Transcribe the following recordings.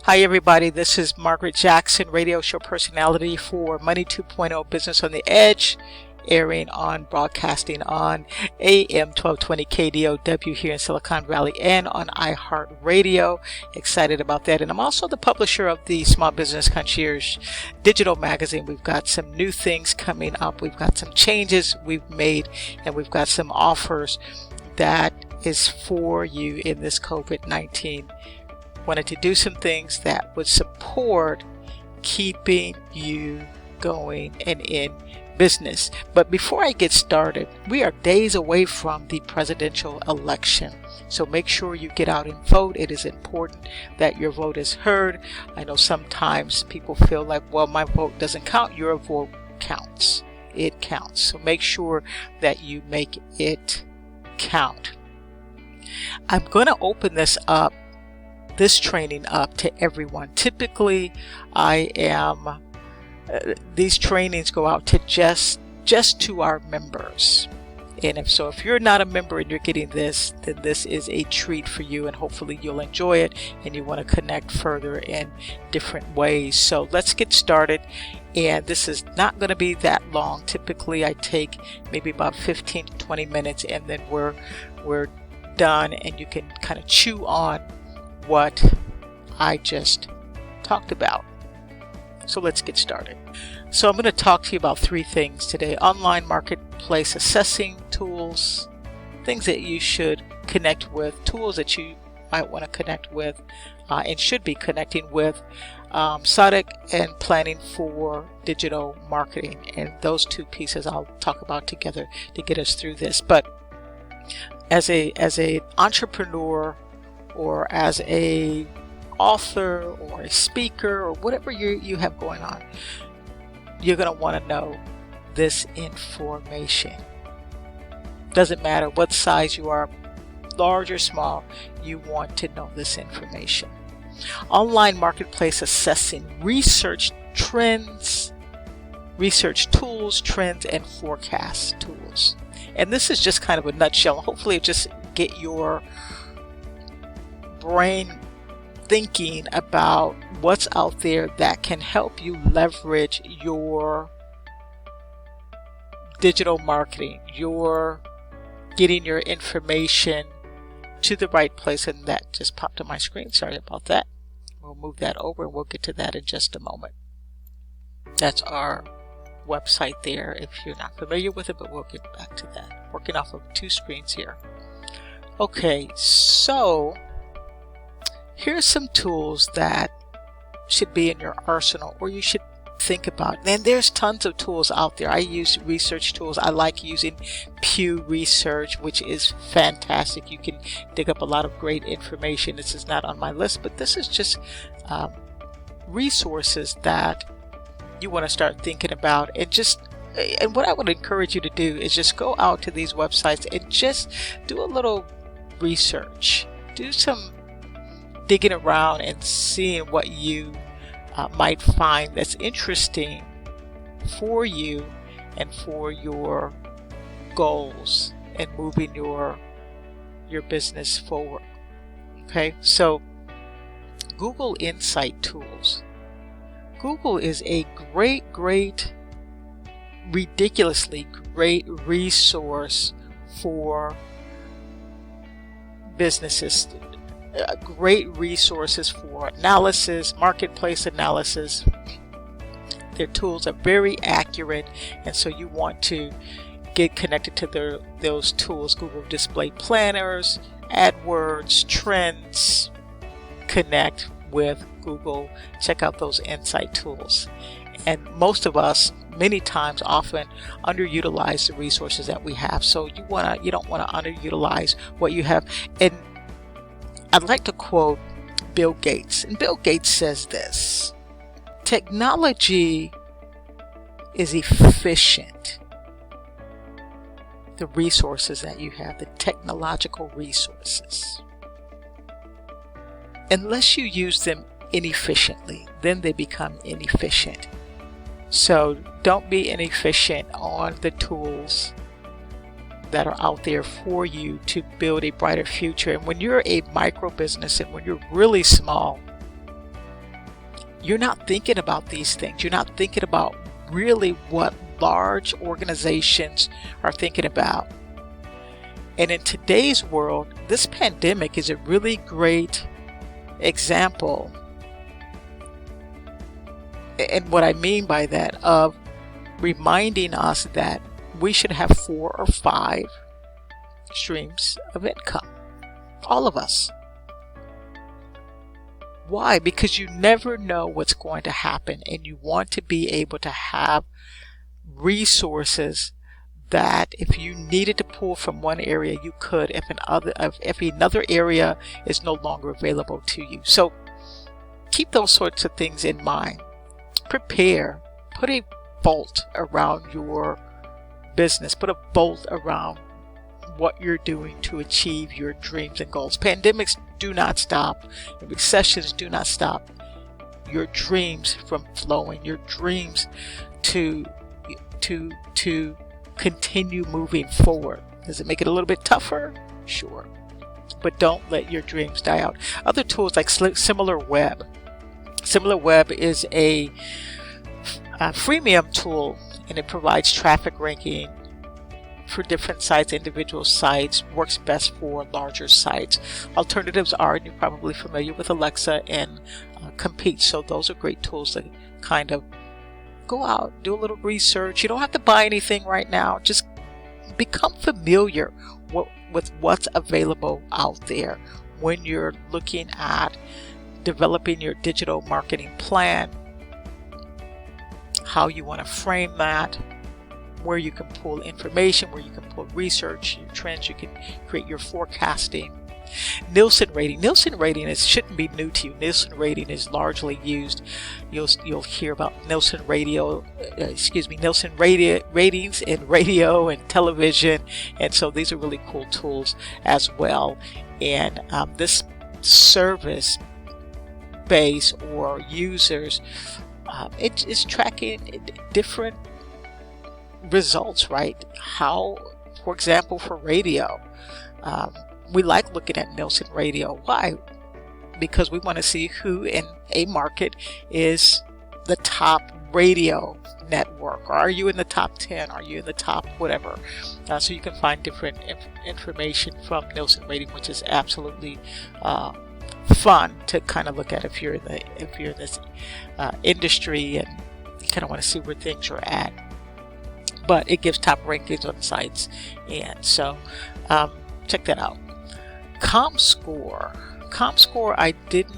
Hi everybody, this is Margaret Jackson, radio show personality for Money 2.0 Business on the Edge, airing on broadcasting on AM 1220 KDOW here in Silicon Valley and on iHeartRadio. Excited about that. And I'm also the publisher of the Small Business Concierge digital magazine. We've got some new things coming up. We've got some changes we've made, and we've got some offers that is for you in this COVID-19. Wanted to do some things that would support keeping you going and in business. But before I get started, we are days away from the presidential election. So make sure you get out and vote. It is important that your vote is heard. I know sometimes people feel like, well, my vote doesn't count. Your vote counts. It counts. So make sure that you make it count. I'm going to open this training up to everyone. Typically, these trainings go out to just to our members. And if you're not a member and you're getting this, then this is a treat for you, and hopefully you'll enjoy it and you want to connect further in different ways. So let's get started. And this is not going to be that long. Typically, I take maybe about 15 to 20 minutes, and then we're done, and you can kind of chew on what I just talked about. So let's get started. So I'm going to talk to you about three things today: online marketplace assessing tools, things that you should connect with, tools that you might want to connect with and should be connecting with, SODIC, and planning for digital marketing. And those two pieces I'll talk about together to get us through this. But as an entrepreneur, or as a author or a speaker or whatever you have going on, you're going to want to know this information. Doesn't matter what size you are, large or small, you want to know this information. Online marketplace assessing, research trends, research tools, trends, and forecast tools. And this is just kind of a nutshell. Hopefully it just get your brain thinking about what's out there that can help you leverage your digital marketing, your getting your information to the right place. And that just popped on my screen. Sorry about that. We'll move that over and we'll get to that in just a moment. That's our website there if you're not familiar with it, but we'll get back to that. Working off of two screens here. Okay, so here's some tools that should be in your arsenal, or you should think about. And there's tons of tools out there. I use research tools. I like using Pew Research, which is fantastic. You can dig up a lot of great information. This is not on my list, but this is just resources that you want to start thinking about. And what I would encourage you to do is just go out to these websites and just do a little research. Do some digging around and seeing what you might find that's interesting for you and for your goals and moving your business forward. Okay, so Google Insight Tools. Google is a great, ridiculously great resource for businesses. Great resources for analysis, marketplace analysis. Their tools are very accurate, and so you want to get connected to those tools. Google Display Planners, AdWords, Trends. Connect with Google. Check out those insight tools. And most of us, many times, often underutilize the resources that we have. So you don't want to underutilize what you have. And I'd like to quote Bill Gates. And Bill Gates says this: technology is efficient. The resources that you have, the technological resources. Unless you use them inefficiently, then they become inefficient. So don't be inefficient on the tools that are out there for you to build a brighter future. And when you're a micro business and when you're really small, you're not thinking about these things. You're not thinking about really what large organizations are thinking about. And in today's world, this pandemic is a really great example. And what I mean by that, of reminding us that we should have 4 or 5 streams of income. All of us. Why? Because you never know what's going to happen, and you want to be able to have resources that if you needed to pull from one area, you could if another area is no longer available to you. So keep those sorts of things in mind. Prepare. Put a bolt around your business. Put a bolt around what you're doing to achieve your dreams and goals. Pandemics do not stop. Recessions do not stop your dreams from flowing. Your dreams to continue moving forward. Does it make it a little bit tougher? Sure. But don't let your dreams die out. Other tools like SimilarWeb. SimilarWeb is a freemium tool, and it provides traffic ranking for different sites, individual sites, works best for larger sites. Alternatives are, and you're probably familiar with Alexa and Compete. So those are great tools to kind of go out, do a little research. You don't have to buy anything right now. Just become familiar with what's available out there when you're looking at developing your digital marketing plan, how you want to frame that, where you can pull information, where you can pull research, your trends, you can create your forecasting. Nielsen rating. Nielsen rating shouldn't be new to you. Nielsen rating is largely used. You'll hear about Nielsen Nielsen ratings in radio and television, and so these are really cool tools as well. And this service base or users, it is tracking different results, right? How, for example, for radio, we like looking at Nielsen radio. Why? Because we want to see who in a market is the top radio network. Are you in the top 10? Are you in the top whatever? So you can find different information from Nielsen rating, which is absolutely fun to kind of look at if you're in this industry and you kind of want to see where things are at. But it gives top rankings on sites, and so check that out. ComScore I didn't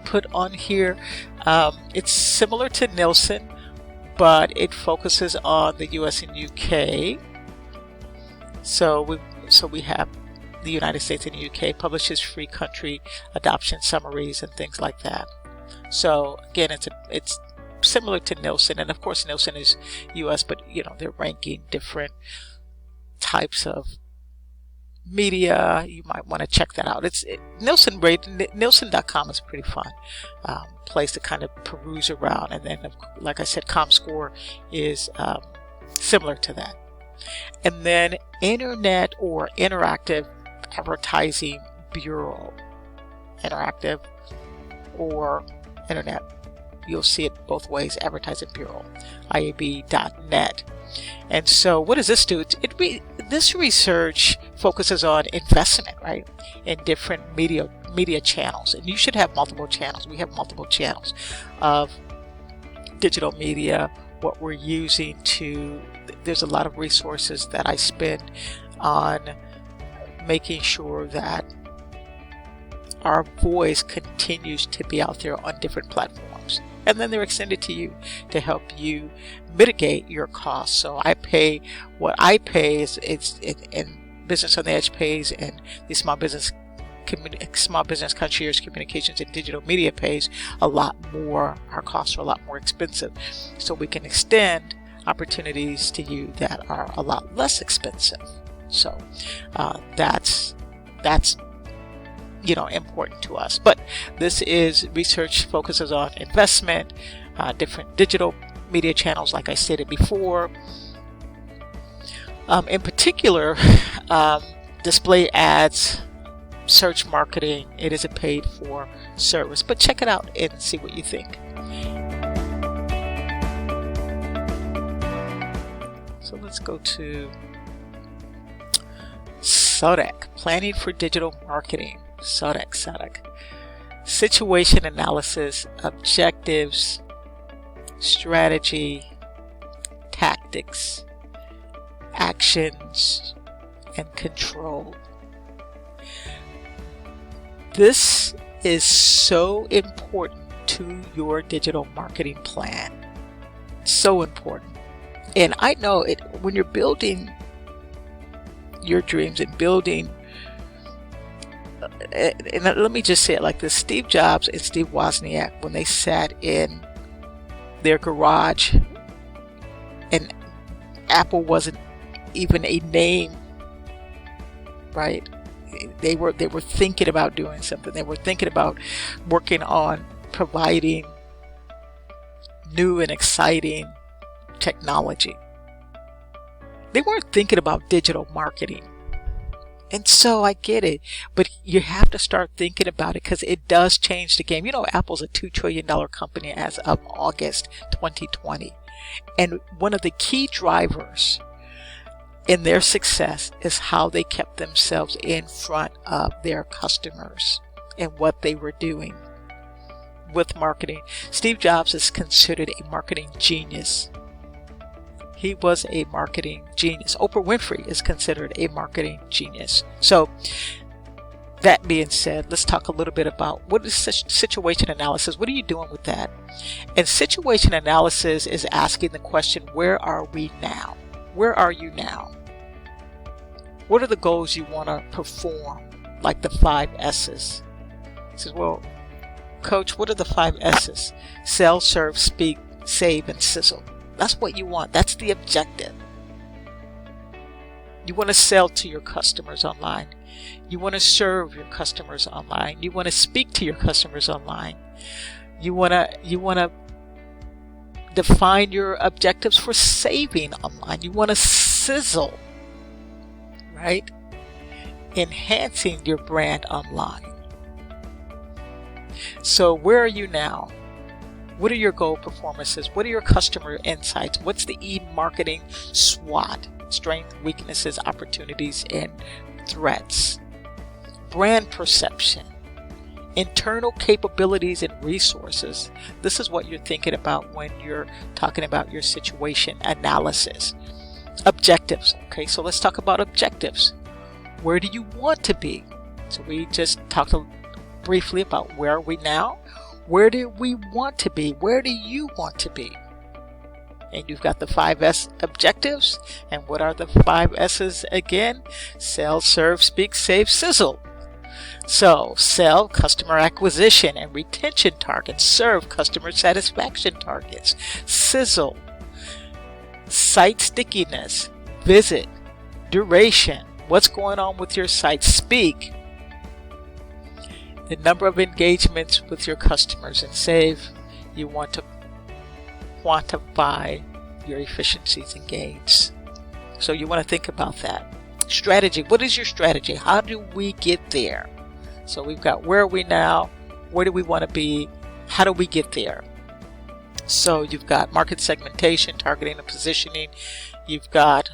put on here. It's similar to Nielsen, but it focuses on the US and UK. So we have the United States and UK publishes free country adoption summaries and things like that. So again, it's similar to Nielsen, and of course Nielsen is US, but they're ranking different types of media. You might want to check that out. Nielsen.com is a pretty fun place to kind of peruse around, and then like I said, ComScore is similar to that. And then Internet or Interactive Advertising Bureau. Interactive or Internet, you'll see it both ways. Advertising Bureau, IAB.net. And so what does this do? This research focuses on investment, right, in different media channels. And you should have multiple channels. We have multiple channels of digital media. What we're using there's a lot of resources that I spend on making sure that our voice continues to be out there on different platforms. And then they're extended to you to help you mitigate your costs. So I pay what I pay and Business on the Edge pays, and the Small Business Concierge Communications and Digital Media pays a lot more. Our costs are a lot more expensive. So we can extend opportunities to you that are a lot less expensive. So that's important to us. But this is research focuses on investment, different digital media channels, like I stated before. In particular, display ads, search marketing. It is a paid for service, but check it out and see what you think. So let's go to SODAC, Planning for Digital Marketing. SODAC. Situation analysis, objectives, strategy, tactics, actions, and control. This is so important to your digital marketing plan. So important. And I know it when you're building your dreams and building, and let me just say it like this: Steve Jobs and Steve Wozniak, when they sat in their garage and Apple wasn't even a name, right? They were thinking about doing something. They were thinking about working on providing new and exciting technology. They weren't thinking about digital marketing. And so I get it, but you have to start thinking about it because it does change the game. You know, Apple's a $2 trillion company as of August 2020. And one of the key drivers in their success is how they kept themselves in front of their customers and what they were doing with marketing. Steve Jobs is considered a marketing genius. He was a marketing genius. Oprah Winfrey is considered a marketing genius. So that being said, let's talk a little bit about what is situation analysis. What are you doing with that? And situation analysis is asking the question, where are we now? Where are you now? What are the goals you want to perform? Like the 5 S's. He says, well, Coach, what are the 5 S's? Sell, serve, speak, save, and sizzle. That's what you want. That's the objective. You want to sell to your customers online. You want to serve your customers online. You want to speak to your customers online. You want to define your objectives for saving online. You want to sizzle, right? Enhancing your brand online. So where are you now? What are your goal performances? What are your customer insights? What's the e-marketing SWOT? Strengths, weaknesses, opportunities, and threats. Brand perception. Internal capabilities and resources. This is what you're thinking about when you're talking about your situation analysis. Objectives. Okay, so let's talk about objectives. Where do you want to be? So we just talked briefly about where are we now? Where do we want to be? Where do you want to be? And you've got the 5 S objectives. And what are the 5 S's again? Sell, serve, speak, save, sizzle. So sell, customer acquisition and retention targets. Serve, customer satisfaction targets. Sizzle, site stickiness, visit, duration. What's going on with your site? Speak, the number of engagements with your customers. And save, you want to quantify your efficiencies and gains. So you want to think about that. Strategy. What is your strategy? How do we get there? So we've got where are we now? Where do we want to be? How do we get there? So you've got market segmentation, targeting and positioning. You've got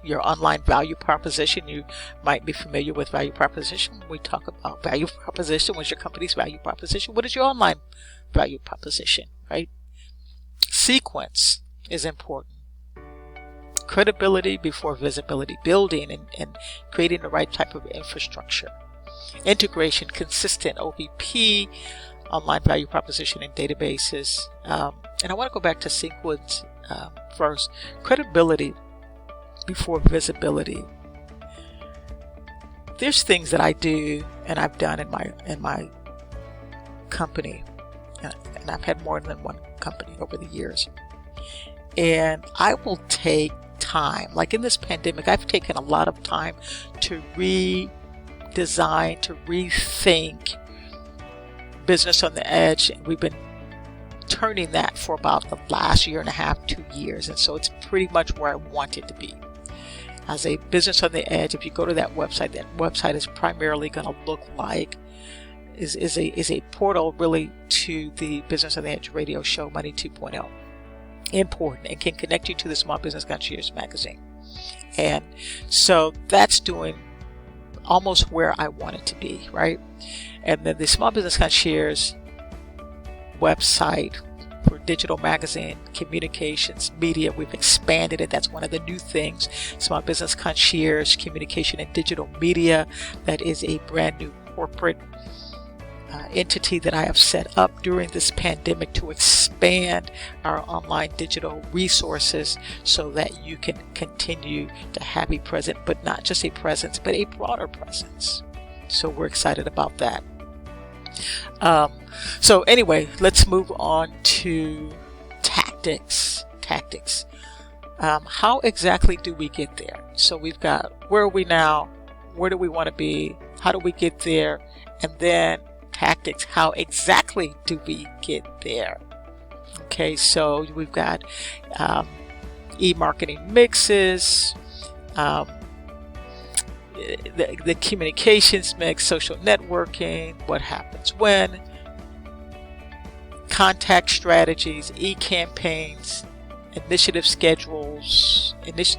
your online value proposition. You might be familiar with value proposition. When we talk about value proposition, what's your company's value proposition? What is your online value proposition, right? Sequence is important. Credibility before visibility, building and creating the right type of infrastructure. Integration, consistent OVP, online value proposition and databases. And I want to go back to sequence first. Credibility before visibility. There's things that I do and I've done in my company, and I've had more than one company over the years. And I will take time, like in this pandemic, I've taken a lot of time to redesign, to rethink Business on the Edge. We've been turning that for about the last year and a half, 2 years, and so it's pretty much where I want it to be. As a Business on the Edge, if you go to that website is primarily going to look like is a portal really to the Business on the Edge radio show, Money 2.0. important and can connect you to the Small Business Concierge magazine. And so that's doing almost where I want it to be, right? And then the Small Business Concierge website for digital magazine, communications, media, we've expanded it. That's one of the new things. Small Business Concierge, communication and digital media. That is a brand new corporate entity that I have set up during this pandemic to expand our online digital resources so that you can continue to have a presence, but not just a presence, but a broader presence. So we're excited about that. So anyway, let's move on to tactics. How exactly do we get there? So we've got, where are we now? Where do we want to be? How do we get there? And then tactics, how exactly do we get there? Okay, so we've got e-marketing mixes, the communications mix, social networking, what happens when, contact strategies, e-campaigns, initiative schedules, things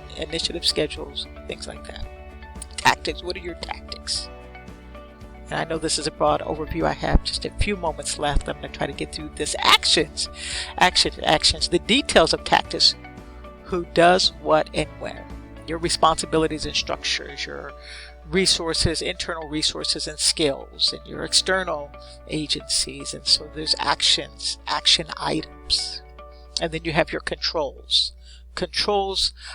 like that. Tactics, what are your tactics? And I know this is a broad overview. I have just a few moments left. I'm going to try to get through this. Actions, the details of tactics, who does what and when, your responsibilities and structures, your resources, internal resources and skills, and your external agencies. And so there's action items. And then you have your controls.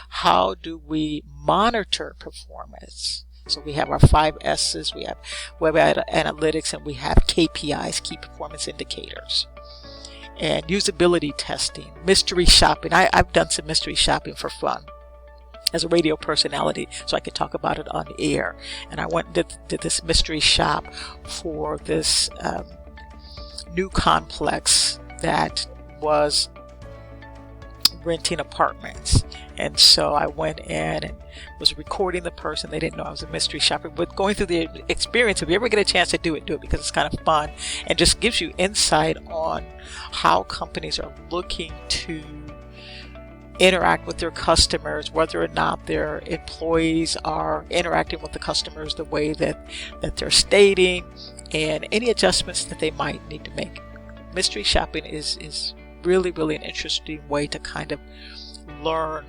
How do we monitor performance? So we have our 5 S's, we have web analytics, and we have KPIs, key performance indicators. And usability testing, mystery shopping. I've done some mystery shopping for fun as a radio personality, so I could talk about it on the air. And I went and did this mystery shop for this new complex that was renting apartments. And so I went in and was recording the person. They didn't know I was a mystery shopper, but going through the experience, if you ever get a chance to do it because it's kind of fun and just gives you insight on how companies are looking to interact with their customers, whether or not their employees are interacting with the customers the way that they're stating, and any adjustments that they might need to make. Mystery shopping is really, really an interesting way to kind of learn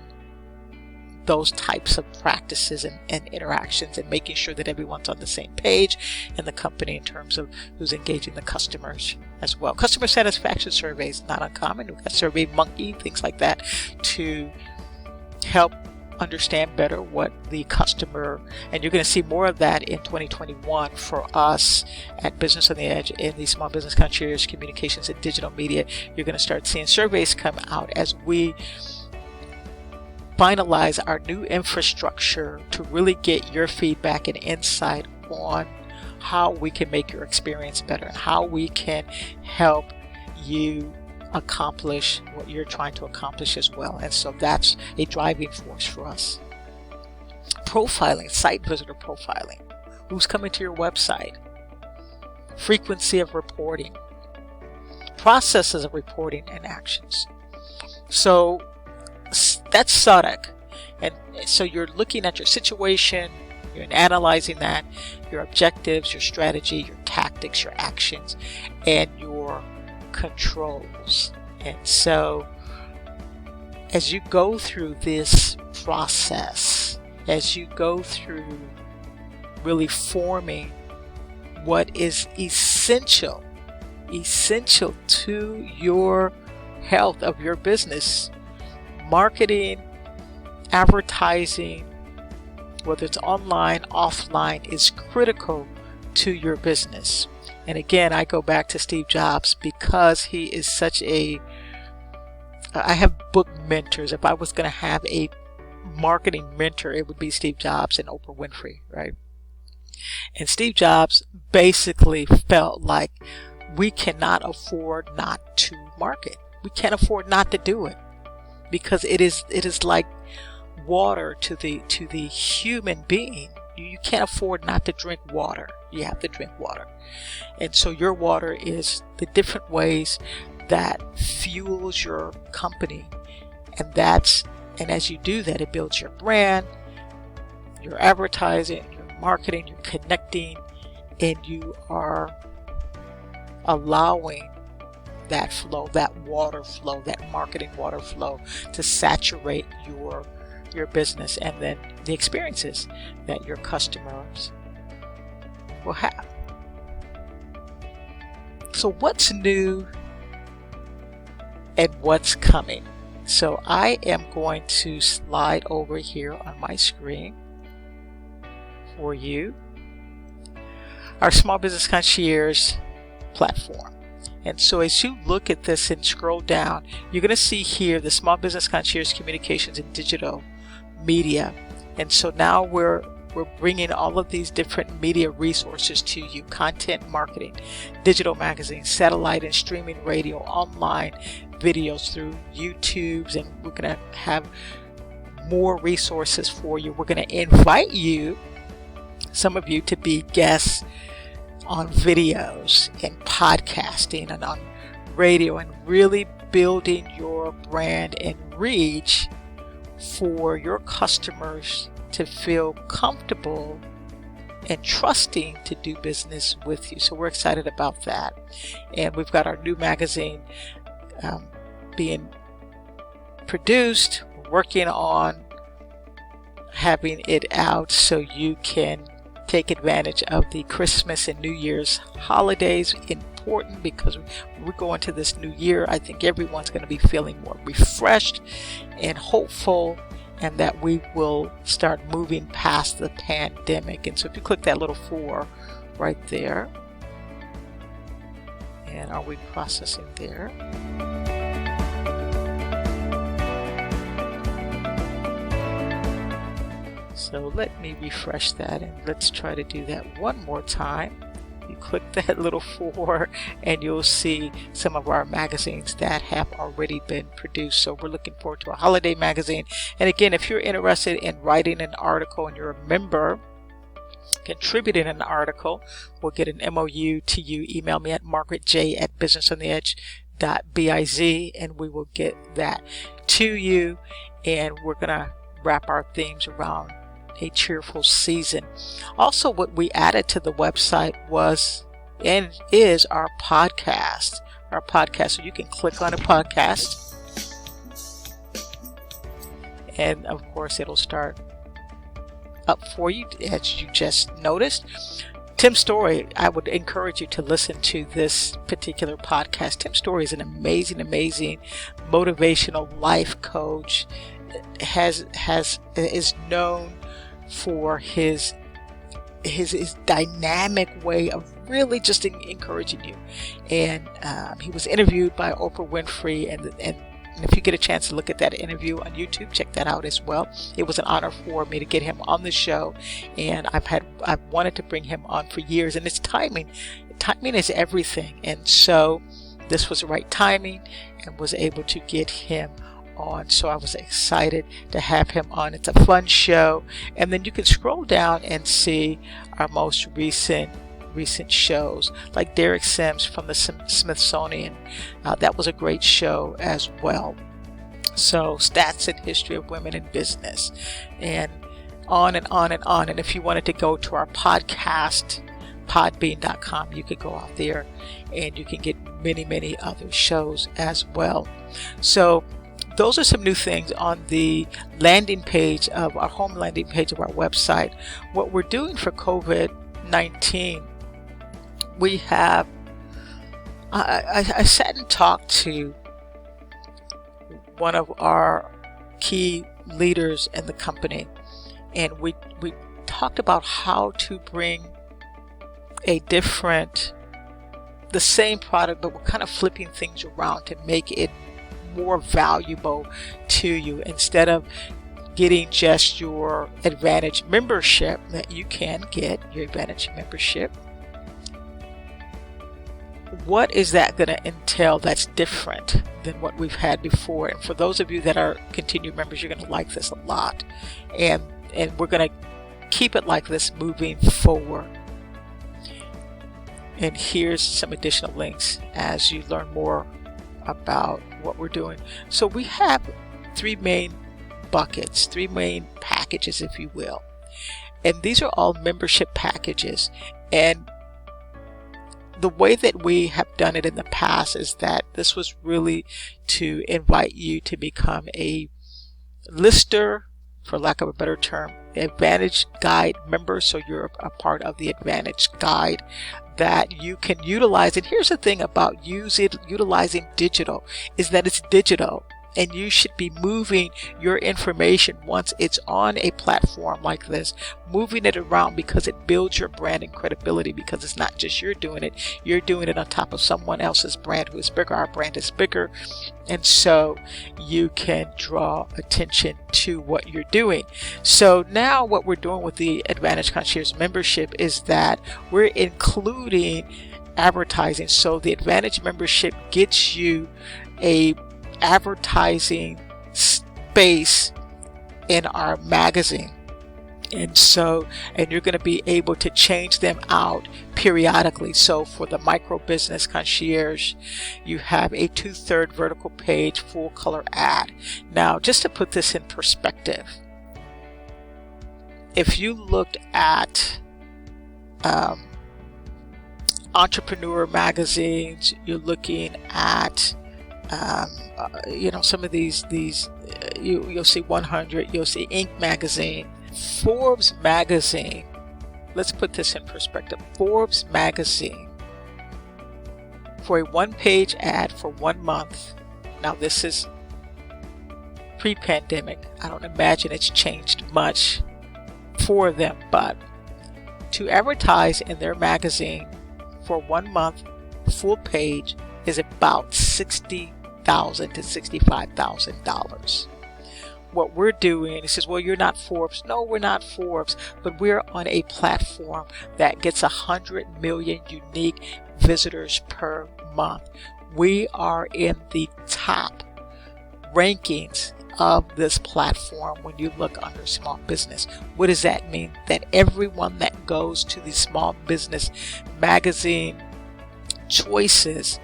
those types of practices and interactions, and making sure that everyone's on the same page in the company in terms of who's engaging the customers as well. Customer satisfaction surveys, not uncommon. We've got Survey Monkey, things like that, to help understand better what the customer, and you're going to see more of that in 2021 for us at Business on the Edge in the Small Business Concierge, Communications and Digital Media. You're going to start seeing surveys come out as we finalize our new infrastructure to really get your feedback and insight on how we can make your experience better and how we can help you accomplish what you're trying to accomplish as well. And so that's a driving force for us. Profiling, site visitor profiling. Who's coming to your website? Frequency of reporting. Processes of reporting and actions. So that's SODIC. And so you're looking at your situation, you're analyzing that, your objectives, your strategy, your tactics, your actions, and your controls. And so as you go through this process, as you go through really forming what is essential to your health of your business, marketing, advertising, whether it's online, offline, is critical to your business. And again, I go back to Steve Jobs because he is such a, I have book mentors. If I was going to have a marketing mentor, it would be Steve Jobs and Oprah Winfrey, right? And Steve Jobs basically felt like we cannot afford not to market. We can't afford not to do it, because it is like water to the human being. You can't afford not to drink water. You have to drink water. And so your water is the different ways that fuels your company And as you do that, it builds your brand, your advertising, your marketing, you're connecting, and you are allowing that flow, that water flow, that marketing water flow to saturate your business and then the experiences that your customers will have. So what's new and what's coming? So I am going to slide over here on my screen for you our Small Business Concierge platform. And so as you look at this and scroll down, you're going to see here the Small Business Concierge Communications and Digital Media. And so now we're bringing all of these different media resources to you: content marketing, digital magazines, satellite and streaming radio, online videos through YouTubes, and we're going to have more resources for you. We're going to invite you, some of you, to be guests on videos and podcasting and on radio, and really building your brand and reach for your customers to feel comfortable and trusting to do business with you. So we're excited about that. And we've got our new magazine being produced. We're working on having it out so you can take advantage of the Christmas and New Year's holidays. Important because we're going to this new year. I think everyone's going to be feeling more refreshed and hopeful, and that we will start moving past the pandemic. And so if you click that little 4 right there, and are we processing there? So let me refresh that, and let's try to do that one more time. You click that little 4 and you'll see some of our magazines that have already been produced. So we're looking forward to a holiday magazine. And again, if you're interested in writing an article and you're a member, contributing an article, we'll get an MOU to you. Email me at margaretj@businessontheedge.biz, and we will get that to you. And we're going to wrap our themes around a cheerful season. Also, what we added to the website was and is our podcast. So you can click on a podcast, and of course it'll start up for you, as you just noticed. Tim Story, I would encourage you to listen to this particular podcast. Tim Story is an amazing motivational life coach. Is known for his dynamic way of really just encouraging you. And he was interviewed by Oprah Winfrey, and if you get a chance to look at that interview on YouTube, check that out as well. It was an honor for me to get him on the show, and I've wanted to bring him on for years. And it's timing is everything, and so this was the right timing, and was able to get him on. So I was excited to have him on. It's a fun show. And then you can scroll down and see our most recent shows, like Derek Sims from the Smithsonian. That was a great show as well. So Stats and History of Women in Business, and on and on and on. And if you wanted to go to our podcast, podbean.com, you could go out there and you can get many other shows as well. So those are some new things on the landing page of our home landing page of our website. What we're doing for COVID-19, we have, I sat and talked to one of our key leaders in the company, and we talked about how to bring the same product, but we're kind of flipping things around to make it more valuable to you. Instead of getting just your Advantage membership, that you can get your Advantage membership, what is that going to entail that's different than what we've had before? And for those of you that are continued members, you're going to like this a lot, and we're going to keep it like this moving forward. And here's some additional links as you learn more about what we're doing. So we have three main buckets, three main packages, if you will. And these are all membership packages. And the way that we have done it in the past is that this was really to invite you to become a lister, for lack of a better term, Advantage Guide member. So you're a part of the Advantage Guide that you can utilize. And here's the thing about utilizing digital is that it's digital. And you should be moving your information once it's on a platform like this, moving it around, because it builds your brand and credibility, because it's not just you're doing it on top of someone else's brand who is bigger. Our brand is bigger. And so you can draw attention to what you're doing. So now what we're doing with the Advantage Concierge membership is that we're including advertising. So the Advantage membership gets you a advertising space in our magazine, and you're going to be able to change them out periodically. So for the Micro Business Concierge, you have a 2/3 vertical page full color ad. Now, just to put this in perspective, if you looked at entrepreneur magazines, you're looking at some of these you'll see 100, you'll see Inc. magazine, Forbes magazine. Let's put this in perspective. Forbes magazine, for a one-page ad for 1 month. Now this is pre-pandemic. I don't imagine it's changed much for them, but to advertise in their magazine for 1 month, full page, is about $60,000 to $65,000. What we're doing, he says, well, you're not Forbes. No, we're not Forbes, but we're on a platform that gets 100 million unique visitors per month. We are in the top rankings of this platform when you look under small business. What does that mean? That everyone that goes to the small business magazine choices,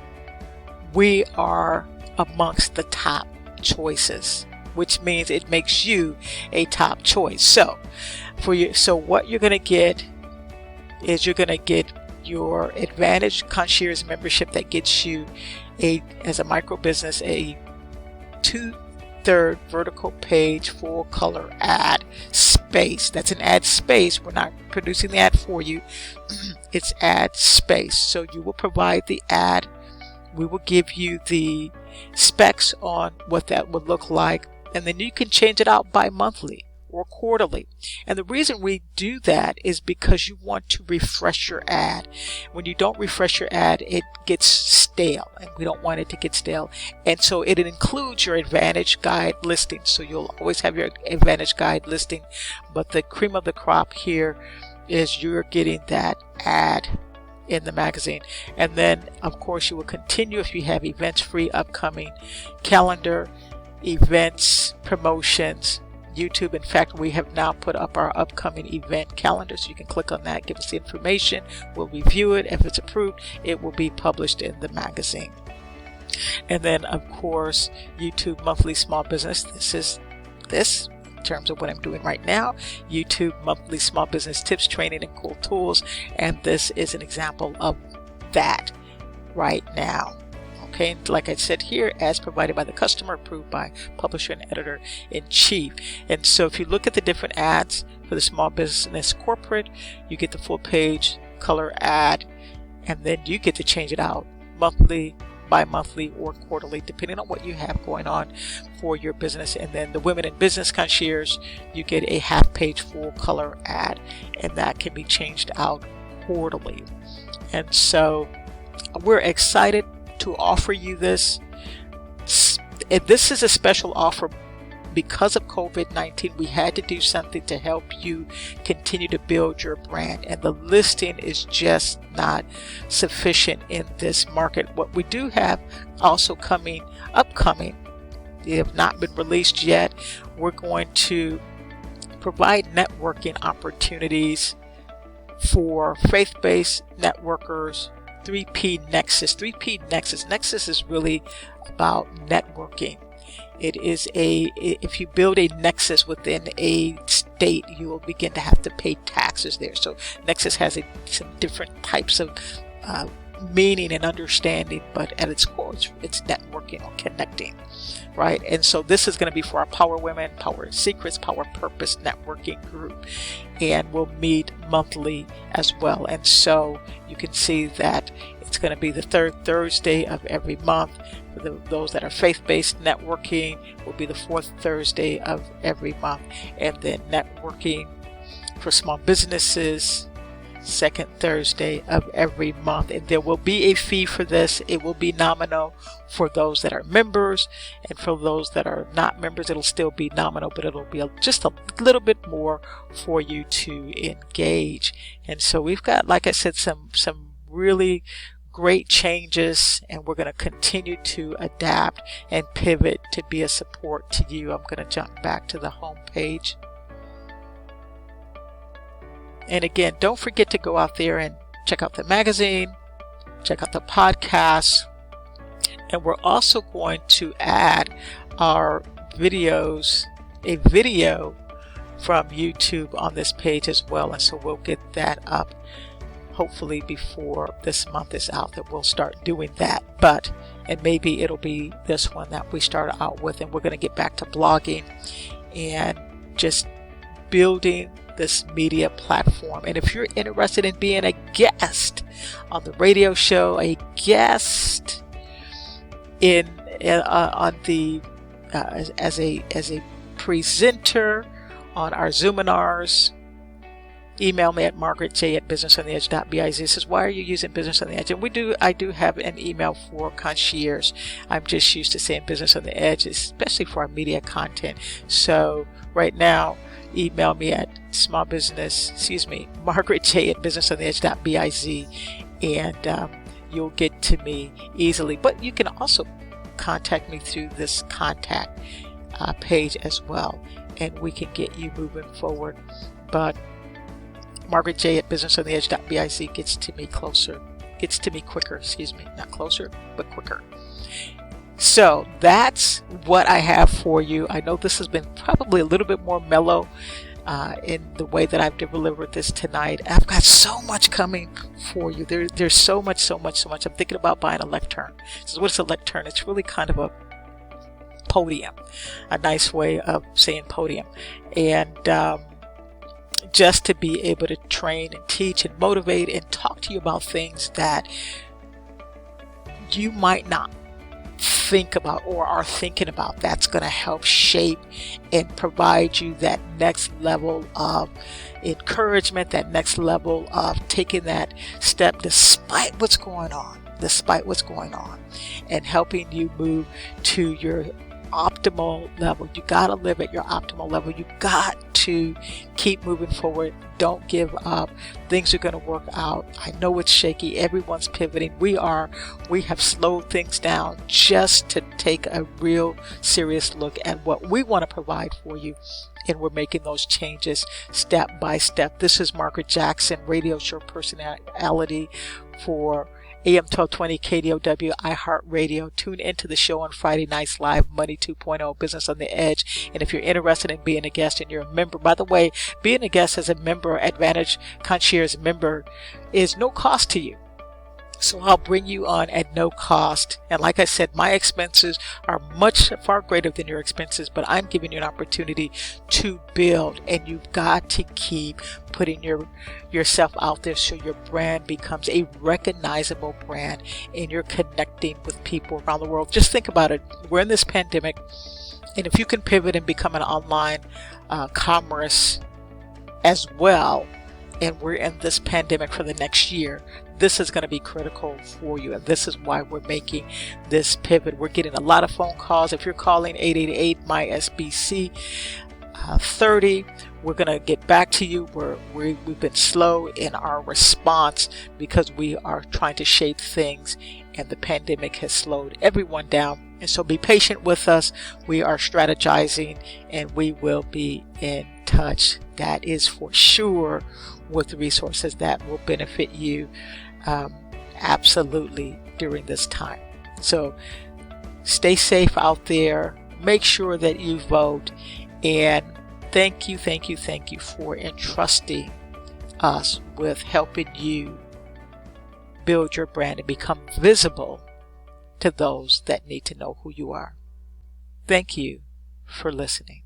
we are amongst the top choices, which means it makes you a top choice. So what you're going to get is you're going to get your Advantage Concierge membership that gets you as a micro business, a 2/3 vertical page full color ad space. That's an ad space. We're not producing the ad for you. It's ad space. So you will provide the ad. We will give you the specs on what that would look like, and then you can change it out bi-monthly or quarterly. And the reason we do that is because you want to refresh your ad. When you don't refresh your ad, it gets stale, and we don't want it to get stale. And so it includes your Advantage Guide listing. So you'll always have your Advantage Guide listing, but the cream of the crop here is you're getting that ad in the magazine. And then of course you will continue if you have events, free upcoming calendar, events, promotions, YouTube. In fact, we have now put up our upcoming event calendar, so you can click on that, give us the information, we'll review it. If it's approved, it will be published in the magazine. And then of course YouTube monthly small business. This in terms of what I'm doing right now, YouTube monthly small business tips, training, and cool tools. And this is an example of that right now. Okay, like I said here, as provided by the customer, approved by publisher and editor in chief. And so if you look at the different ads for the small business corporate, you get the full page color ad, and then you get to change it out monthly, bi-monthly, or quarterly, depending on what you have going on for your business. And then the Women in Business Concierge, you get a half page full color ad, and that can be changed out quarterly. And so we're excited to offer you this. And this is a special offer because of COVID-19. We had to do something to help you continue to build your brand, and the listing is just not sufficient in this market. What we do have also upcoming, they have not been released yet. We're going to provide networking opportunities for faith-based networkers. 3P Nexus. 3P Nexus. Nexus is really about networking. It is if you build a nexus within a state, you will begin to have to pay taxes there. So nexus has some different types of meaning and understanding, but at its core, it's networking or connecting, right? And so this is going to be for our Power Women, Power Secrets, Power Purpose networking group, and we'll meet monthly as well. And so you can see that it's going to be the third Thursday of every month. For those that are faith-based, networking will be the fourth Thursday of every month, and then networking for small businesses, second Thursday of every month. And there will be a fee for this. It will be nominal for those that are members, and for those that are not members, it'll still be nominal, but it'll be just a little bit more for you to engage. And so we've got, like I said, some really great changes, and we're going to continue to adapt and pivot to be a support to you. I'm going to jump back to the home page. And again, don't forget to go out there and check out the magazine, check out the podcast, and we're also going to add our videos, a video from YouTube on this page as well. And so we'll get that up hopefully before this month is out, that we'll start doing that. And maybe it'll be this one that we start out with, and we're going to get back to blogging and just building this media platform. And if you're interested in being a guest on the radio show, a guest in on the as a presenter on our Zoominars, email me at margaretj@businessontheedge.biz. This is, why are you using Business on the Edge? And I do have an email for concierge. I'm just used to saying Business on the Edge, especially for our media content. So right now, email me at margaretj@businessontheedge.biz, and you'll get to me easily. But you can also contact me through this contact page as well, and we can get you moving forward. But margaretj@businessontheedge.biz gets to me quicker, not closer, but quicker. So that's what I have for you. I know this has been probably a little bit more mellow in the way that I've delivered this tonight. I've got so much coming for you. There's so much. I'm thinking about buying a lectern. So what's a lectern? It's really kind of a podium, a nice way of saying podium. And just to be able to train and teach and motivate and talk to you about things that you might not think about or are thinking about, that's going to help shape and provide you that next level of encouragement, that next level of taking that step despite what's going on, and helping you move to your optimal level. You got to live at your optimal level. You got to keep moving forward. Don't give up. Things are going to work out. I know it's shaky. Everyone's pivoting. We have slowed things down just to take a real serious look at what we want to provide for you. And we're making those changes step by step. This is Margaret Jackson, radio show personality for AM 1220 KDOW iHeartRadio. Tune into the show on Friday nights live, Money 2.0, Business on the Edge. And if you're interested in being a guest and you're a member, by the way, being a guest as a member, Advantage Concierge member, is no cost to you. So I'll bring you on at no cost. And like I said, my expenses are far greater than your expenses, but I'm giving you an opportunity to build, and you've got to keep putting yourself out there so your brand becomes a recognizable brand and you're connecting with people around the world. Just think about it. We're in this pandemic, and if you can pivot and become an online commerce as well, and we're in this pandemic for the next year, this is going to be critical for you. And this is why we're making this pivot. We're getting a lot of phone calls. If you're calling 888-MY-SBC 30, we're going to get back to you. We've been slow in our response because we are trying to shape things, and the pandemic has slowed everyone down. And so be patient with us. We are strategizing, and we will be in touch. That is for sure, with resources that will benefit you absolutely during this time. So stay safe out there. make sure that you vote. And thank you for entrusting us with helping you build your brand and become visible to those that need to know who you are. Thank you for listening.